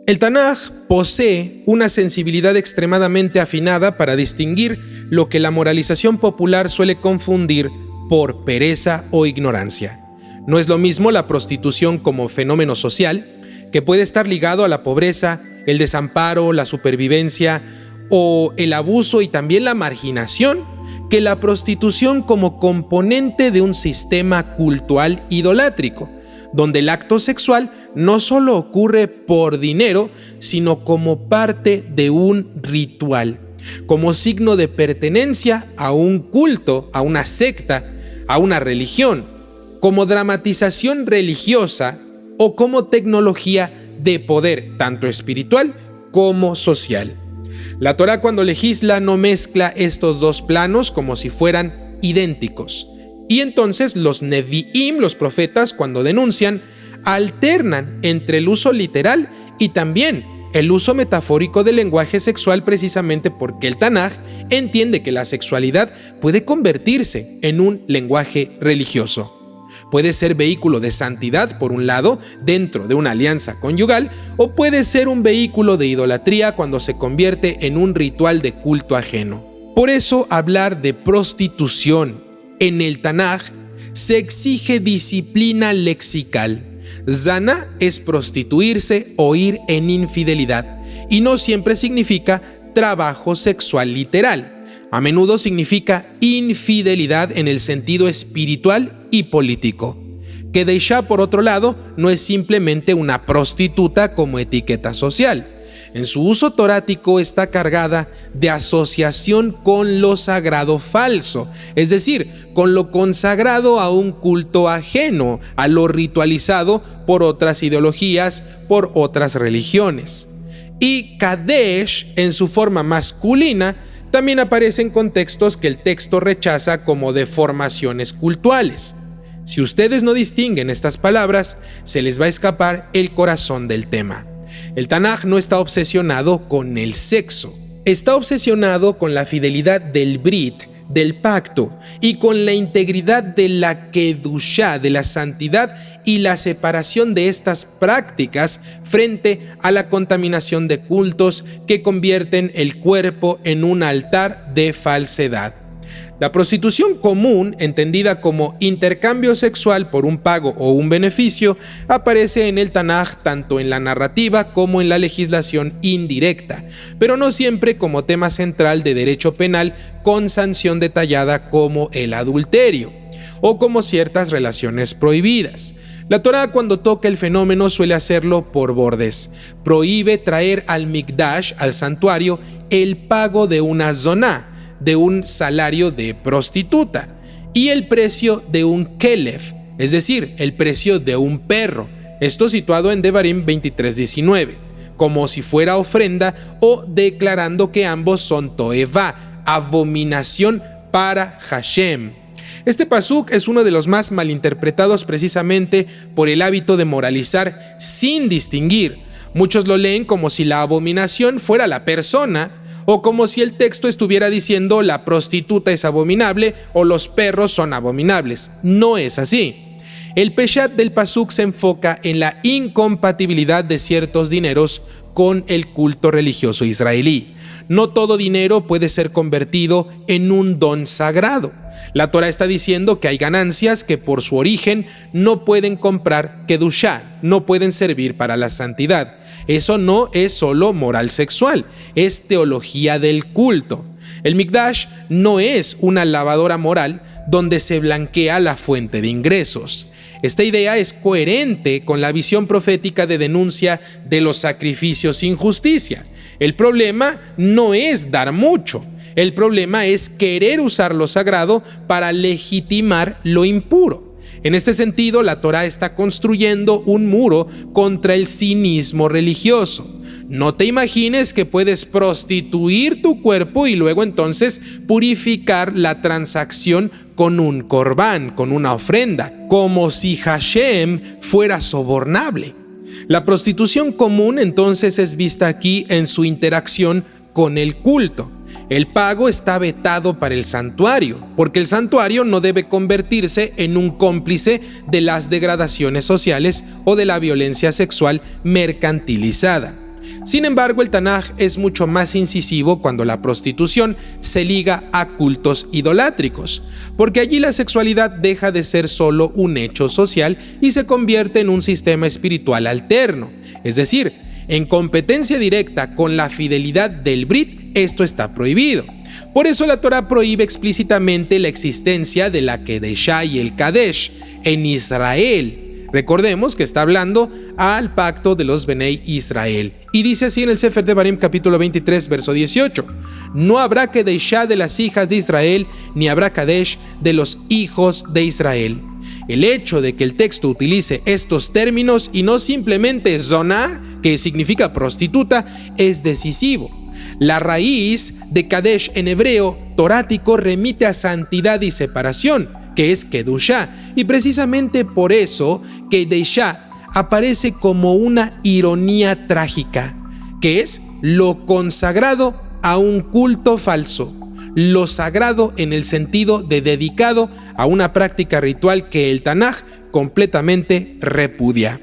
El Tanaj posee una sensibilidad extremadamente afinada para distinguir lo que la moralización popular suele confundir por pereza o ignorancia. No es lo mismo la prostitución como fenómeno social, que puede estar ligado a la pobreza, el desamparo, la supervivencia o el abuso y también la marginación, que la prostitución como componente de un sistema cultural idolátrico, donde el acto sexual no solo ocurre por dinero, sino como parte de un ritual, como signo de pertenencia a un culto, a una secta, a una religión, como dramatización religiosa o como tecnología de poder, tanto espiritual como social. La Torá, cuando legisla, no mezcla estos dos planos como si fueran idénticos. Y entonces los Nevi'im, los profetas, cuando denuncian, alternan entre el uso literal y también el uso metafórico del lenguaje sexual, precisamente porque el Tanaj entiende que la sexualidad puede convertirse en un lenguaje religioso. Puede ser vehículo de santidad, por un lado, dentro de una alianza conyugal, o puede ser un vehículo de idolatría cuando se convierte en un ritual de culto ajeno. Por eso, hablar de prostitución en el Tanaj se exige disciplina lexical. Zana es prostituirse o ir en infidelidad, y no siempre significa trabajo sexual literal. A menudo significa infidelidad en el sentido espiritual y político. Kedeishá, por otro lado, no es simplemente una prostituta como etiqueta social. En su uso torático está cargada de asociación con lo sagrado falso, es decir, con lo consagrado a un culto ajeno, a lo ritualizado por otras ideologías, por otras religiones. Y Kadesh, en su forma masculina, también aparece en contextos que el texto rechaza como deformaciones cultuales. Si ustedes no distinguen estas palabras, se les va a escapar el corazón del tema. El Tanaj no está obsesionado con el sexo, está obsesionado con la fidelidad del Brit, del pacto, y con la integridad de la Kedushá, de la santidad y la separación de estas prácticas frente a la contaminación de cultos que convierten el cuerpo en un altar de falsedad. La prostitución común, entendida como intercambio sexual por un pago o un beneficio, aparece en el Tanaj tanto en la narrativa como en la legislación indirecta, pero no siempre como tema central de derecho penal con sanción detallada como el adulterio o como ciertas relaciones prohibidas. La Torá, cuando toca el fenómeno, suele hacerlo por bordes. Prohíbe traer al Mikdash, al santuario, el pago de una zoná, de un salario de prostituta, y el precio de un kelef, es decir, el precio de un perro, esto situado en Devarim 23:19, como si fuera ofrenda o declarando que ambos son toevá, abominación para Hashem. Este pasuk es uno de los más malinterpretados precisamente por el hábito de moralizar sin distinguir. Muchos lo leen como si la abominación fuera la persona, o como si el texto estuviera diciendo la prostituta es abominable o los perros son abominables. No es así. El peshat del pasuk se enfoca en la incompatibilidad de ciertos dineros con el culto religioso israelí. No todo dinero puede ser convertido en un don sagrado. La Torá está diciendo que hay ganancias que por su origen no pueden comprar kedushá, no pueden servir para la santidad. Eso no es solo moral sexual, es teología del culto. El Mikdash no es una lavadora moral donde se blanquea la fuente de ingresos. Esta idea es coherente con la visión profética de denuncia de los sacrificios sin justicia. El problema no es dar mucho. El problema es querer usar lo sagrado para legitimar lo impuro. En este sentido, la Torá está construyendo un muro contra el cinismo religioso. No te imagines que puedes prostituir tu cuerpo y luego entonces purificar la transacción con un corbán, con una ofrenda, como si Hashem fuera sobornable. La prostitución común entonces es vista aquí en su interacción con el culto. El pago está vetado para el santuario, porque el santuario no debe convertirse en un cómplice de las degradaciones sociales o de la violencia sexual mercantilizada. Sin embargo, el Tanaj es mucho más incisivo cuando la prostitución se liga a cultos idolátricos, porque allí la sexualidad deja de ser solo un hecho social y se convierte en un sistema espiritual alterno, es decir, en competencia directa con la fidelidad del Brit. Esto está prohibido. Por eso la Torá prohíbe explícitamente la existencia de la Kedeshá y el Kadesh en Israel. Recordemos que está hablando al pacto de los Benei Israel. Y dice así en el Sefer Devarim capítulo 23, verso 18. No habrá Kedeshá de las hijas de Israel, ni habrá Kadesh de los hijos de Israel. El hecho de que el texto utilice estos términos y no simplemente zoná, que significa prostituta, es decisivo. La raíz de Kadesh en hebreo torático remite a santidad y separación, que es Kedushá, y precisamente por eso Kedeshá aparece como una ironía trágica, que es lo consagrado a un culto falso, lo sagrado en el sentido de dedicado a una práctica ritual que el Tanaj completamente repudia.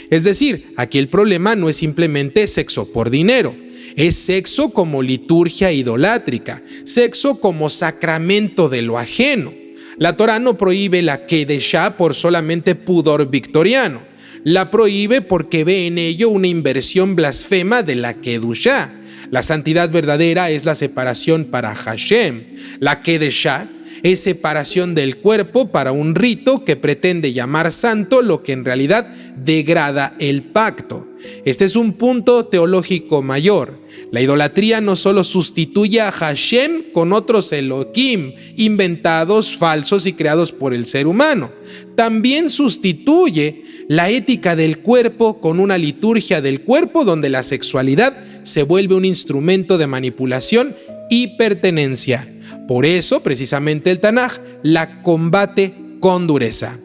Es decir, aquí el problema no es simplemente sexo por dinero, es sexo como liturgia idolátrica, sexo como sacramento de lo ajeno. La Torá no prohíbe la Kedeshá por solamente pudor victoriano. La prohíbe porque ve en ello una inversión blasfema de la Kedushá. La santidad verdadera es la separación para Hashem. La Kedeshá es separación del cuerpo para un rito que pretende llamar santo lo que en realidad degrada el pacto. Este es un punto teológico mayor. La idolatría no solo sustituye a Hashem con otros Elohim inventados, falsos y creados por el ser humano. También sustituye la ética del cuerpo con una liturgia del cuerpo donde la sexualidad se vuelve un instrumento de manipulación y pertenencia. Por eso, precisamente, el Tanaj la combate con dureza.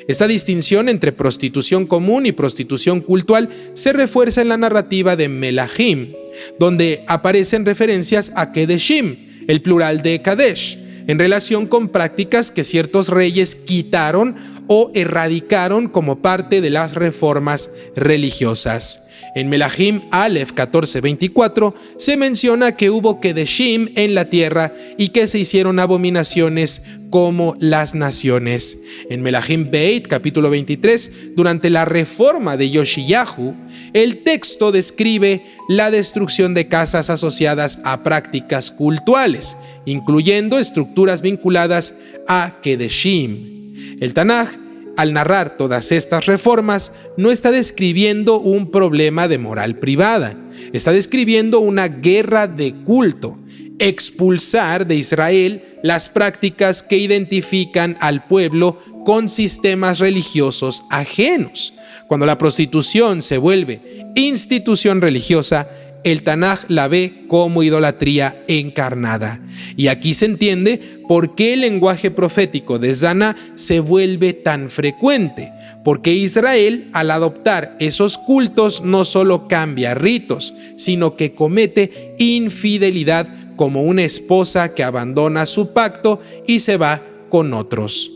Esta distinción entre prostitución común y prostitución cultual se refuerza en la narrativa de Melahim, donde aparecen referencias a Kedeshim, el plural de Kadesh, en relación con prácticas que ciertos reyes quitaron o erradicaron como parte de las reformas religiosas. En Melahim Aleph 14:24 se menciona que hubo Kedeshim en la tierra y que se hicieron abominaciones como las naciones. En Melahim Beit capítulo 23, durante la reforma de Yoshiyahu, el texto describe la destrucción de casas asociadas a prácticas cultuales, incluyendo estructuras vinculadas a Kedeshim. El Tanaj, al narrar todas estas reformas, no está describiendo un problema de moral privada, está describiendo una guerra de culto, expulsar de Israel las prácticas que identifican al pueblo con sistemas religiosos ajenos. Cuando la prostitución se vuelve institución religiosa, el Tanaj la ve como idolatría encarnada. Y aquí se entiende por qué el lenguaje profético de Zaná se vuelve tan frecuente. Porque Israel, al adoptar esos cultos, no solo cambia ritos, sino que comete infidelidad como una esposa que abandona su pacto y se va con otros.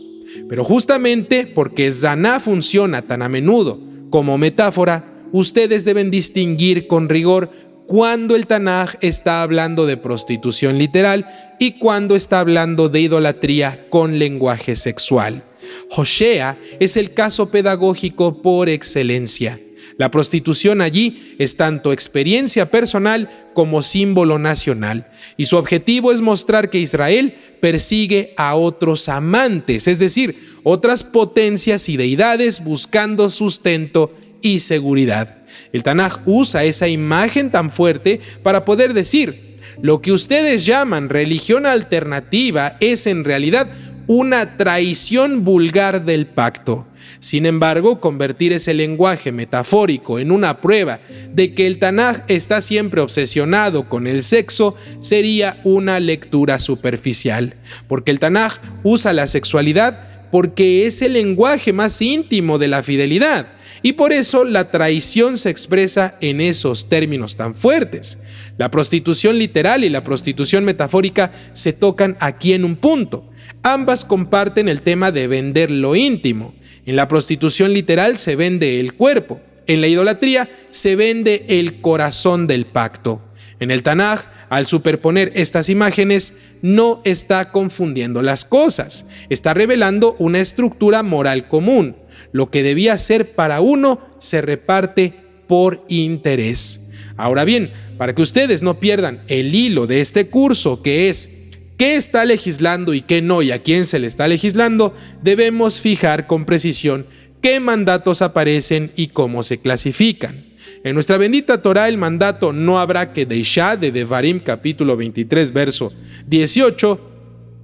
Pero justamente porque Zaná funciona tan a menudo como metáfora, ustedes deben distinguir con rigor cuando el Tanaj está hablando de prostitución literal y cuando está hablando de idolatría con lenguaje sexual. Hosea es el caso pedagógico por excelencia. La prostitución allí es tanto experiencia personal como símbolo nacional, y su objetivo es mostrar que Israel persigue a otros amantes, es decir, otras potencias y deidades buscando sustento y seguridad. El Tanaj usa esa imagen tan fuerte para poder decir: lo que ustedes llaman religión alternativa es en realidad una traición vulgar del pacto. Sin embargo, convertir ese lenguaje metafórico en una prueba de que el Tanaj está siempre obsesionado con el sexo sería una lectura superficial, porque el Tanaj usa la sexualidad porque es el lenguaje más íntimo de la fidelidad. Y por eso la traición se expresa en esos términos tan fuertes. La prostitución literal y la prostitución metafórica se tocan aquí en un punto. Ambas comparten el tema de vender lo íntimo. En la prostitución literal se vende el cuerpo, En la idolatría se vende el corazón del pacto. En el Tanaj, al superponer estas imágenes, no está confundiendo las cosas, está revelando una estructura moral común. Lo que debía ser para uno se reparte por interés. Ahora bien, para que ustedes no pierdan el hilo de este curso, que es qué está legislando y qué no y a quién se le está legislando, debemos fijar con precisión qué mandatos aparecen y cómo se clasifican. En nuestra bendita Torá, el mandato "no habrá que deishá" de Devarim capítulo 23 verso 18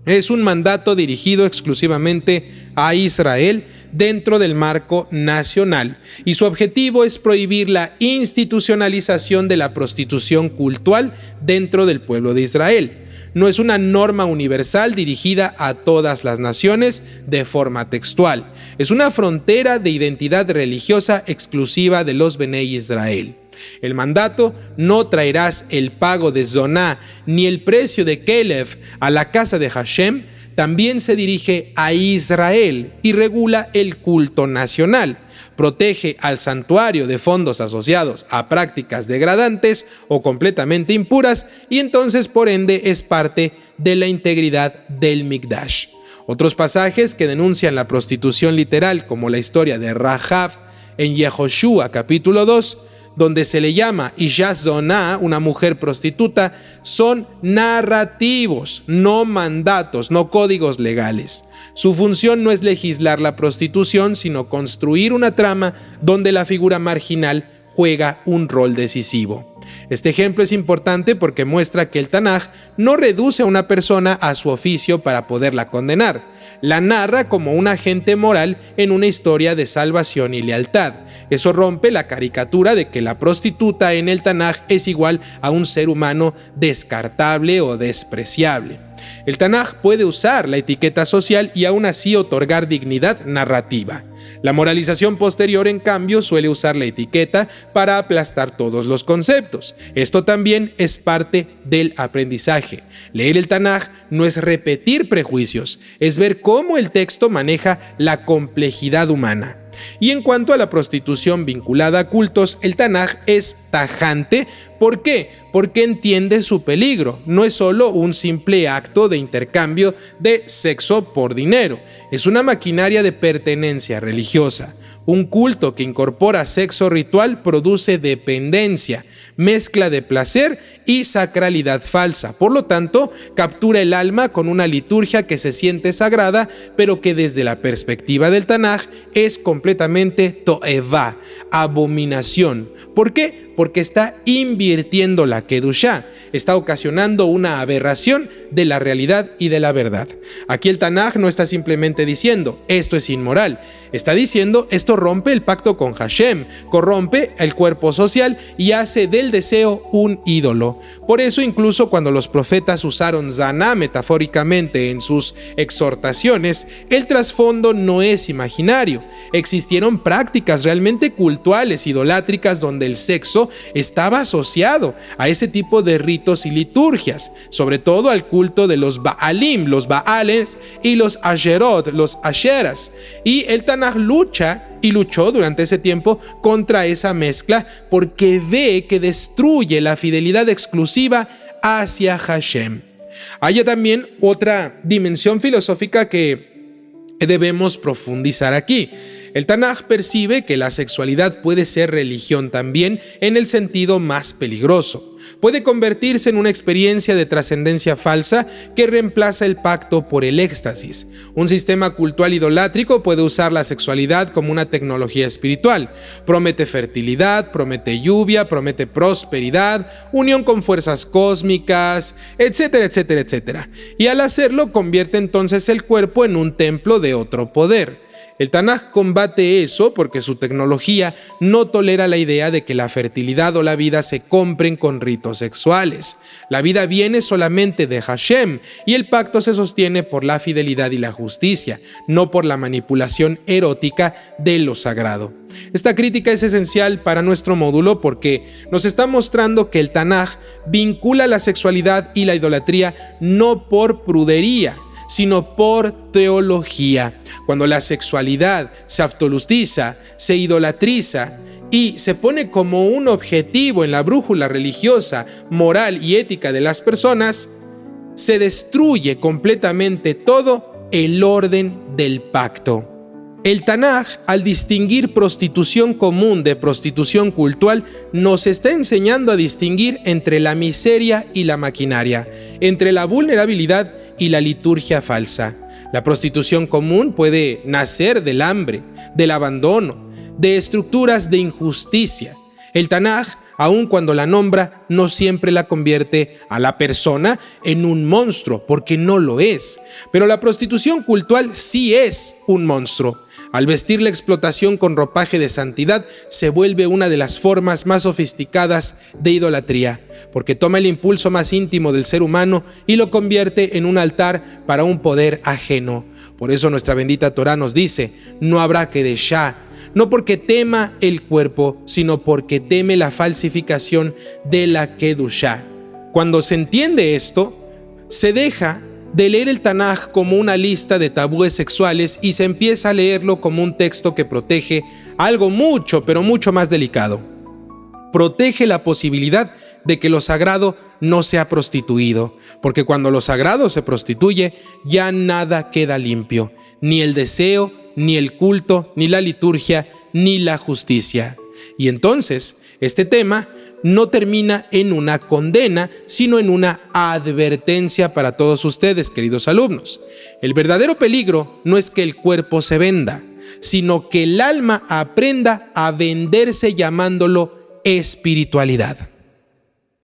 es un mandato dirigido exclusivamente a Israel dentro del marco nacional, y su objetivo es prohibir la institucionalización de la prostitución cultural dentro del pueblo de Israel. No es una norma universal dirigida a todas las naciones de forma textual. Es una frontera de identidad religiosa exclusiva de los Benei Israel. El mandato "no traerás el pago de zoná ni el precio de kelev a la casa de Hashem" también se dirige a Israel y regula el culto nacional. Protege al santuario de fondos asociados a prácticas degradantes o completamente impuras, y entonces por ende es parte de la integridad del Mikdash. Otros pasajes que denuncian la prostitución literal, como la historia de Rahab en Yehoshua capítulo 2, donde se le llama Isha Zoná, una mujer prostituta, son narrativos, no mandatos, no códigos legales. Su función no es legislar la prostitución, sino construir una trama donde la figura marginal juega un rol decisivo. Este ejemplo es importante porque muestra que el Tanaj no reduce a una persona a su oficio para poderla condenar. La narra como un agente moral en una historia de salvación y lealtad. Eso rompe la caricatura de que la prostituta en el Tanaj es igual a un ser humano descartable o despreciable. El Tanaj puede usar la etiqueta social y aún así otorgar dignidad narrativa. La moralización posterior, en cambio, suele usar la etiqueta para aplastar todos los conceptos. Esto también es parte del aprendizaje. Leer el Tanaj no es repetir prejuicios, es ver cómo el texto maneja la complejidad humana. Y en cuanto a la prostitución vinculada a cultos, el Tanaj es tajante. ¿Por qué? Porque entiende su peligro. No es solo un simple acto de intercambio de sexo por dinero. Es una maquinaria de pertenencia religiosa. Un culto que incorpora sexo ritual produce dependencia, mezcla de placer y sacralidad falsa. Por lo tanto, captura el alma con una liturgia que se siente sagrada, pero que desde la perspectiva del Tanaj es completamente to'evá, abominación. ¿Por qué? Porque está invirtiendo la kedushá, está ocasionando una aberración de la realidad y de la verdad. Aquí el Tanaj no está simplemente diciendo esto es inmoral, está diciendo esto rompe el pacto con Hashem, corrompe el cuerpo social y hace del deseo un ídolo. Por eso incluso cuando los profetas usaron zaná metafóricamente en sus exhortaciones, el trasfondo no es imaginario. Existieron prácticas realmente cultuales, idolátricas, donde el sexo estaba asociado a ese tipo de ritos y liturgias, sobre todo al culto de los Baalim, los Baales, y los Asherot, los Asheras. Y el Tanaj luchó durante ese tiempo contra esa mezcla porque ve que destruye la fidelidad exclusiva hacia Hashem. Hay también otra dimensión filosófica que debemos profundizar aquí. El Tanaj percibe que la sexualidad puede ser religión también en el sentido más peligroso. Puede convertirse en una experiencia de trascendencia falsa que reemplaza el pacto por el éxtasis. Un sistema cultural idolátrico puede usar la sexualidad como una tecnología espiritual. Promete fertilidad, promete lluvia, promete prosperidad, unión con fuerzas cósmicas, etcétera, etcétera, etcétera. Y al hacerlo convierte entonces el cuerpo en un templo de otro poder. El Tanaj combate eso porque su tecnología no tolera la idea de que la fertilidad o la vida se compren con ritos sexuales. La vida viene solamente de Hashem y el pacto se sostiene por la fidelidad y la justicia, no por la manipulación erótica de lo sagrado. Esta crítica es esencial para nuestro módulo porque nos está mostrando que el Tanaj vincula la sexualidad y la idolatría no por prudería, sino por teología. Cuando la sexualidad se absolutiza, se idolatriza y se pone como un objetivo en la brújula religiosa, moral y ética de las personas, se destruye completamente todo el orden del pacto. El Tanaj, al distinguir prostitución común de prostitución cultural, nos está enseñando a distinguir entre la miseria y la maquinaria, entre la vulnerabilidad y la liturgia falsa. La prostitución común puede nacer del hambre, del abandono, de estructuras de injusticia. El Tanaj, aun cuando la nombra, no siempre la convierte a la persona en un monstruo, porque no lo es. Pero la prostitución cultural sí es un monstruo. Al vestir la explotación con ropaje de santidad, se vuelve una de las formas más sofisticadas de idolatría, porque toma el impulso más íntimo del ser humano y lo convierte en un altar para un poder ajeno. Por eso nuestra bendita Torá nos dice: no habrá kedeshá, no porque tema el cuerpo, sino porque teme la falsificación de la kedushá. Cuando se entiende esto, se deja de leer el Tanaj como una lista de tabúes sexuales y se empieza a leerlo como un texto que protege algo mucho, pero mucho más delicado. Protege la posibilidad de que lo sagrado no sea prostituido, porque cuando lo sagrado se prostituye, ya nada queda limpio, ni el deseo, ni el culto, ni la liturgia, ni la justicia. Y entonces, este tema no termina en una condena, sino en una advertencia para todos ustedes, queridos alumnos. El verdadero peligro no es que el cuerpo se venda, sino que el alma aprenda a venderse llamándolo espiritualidad.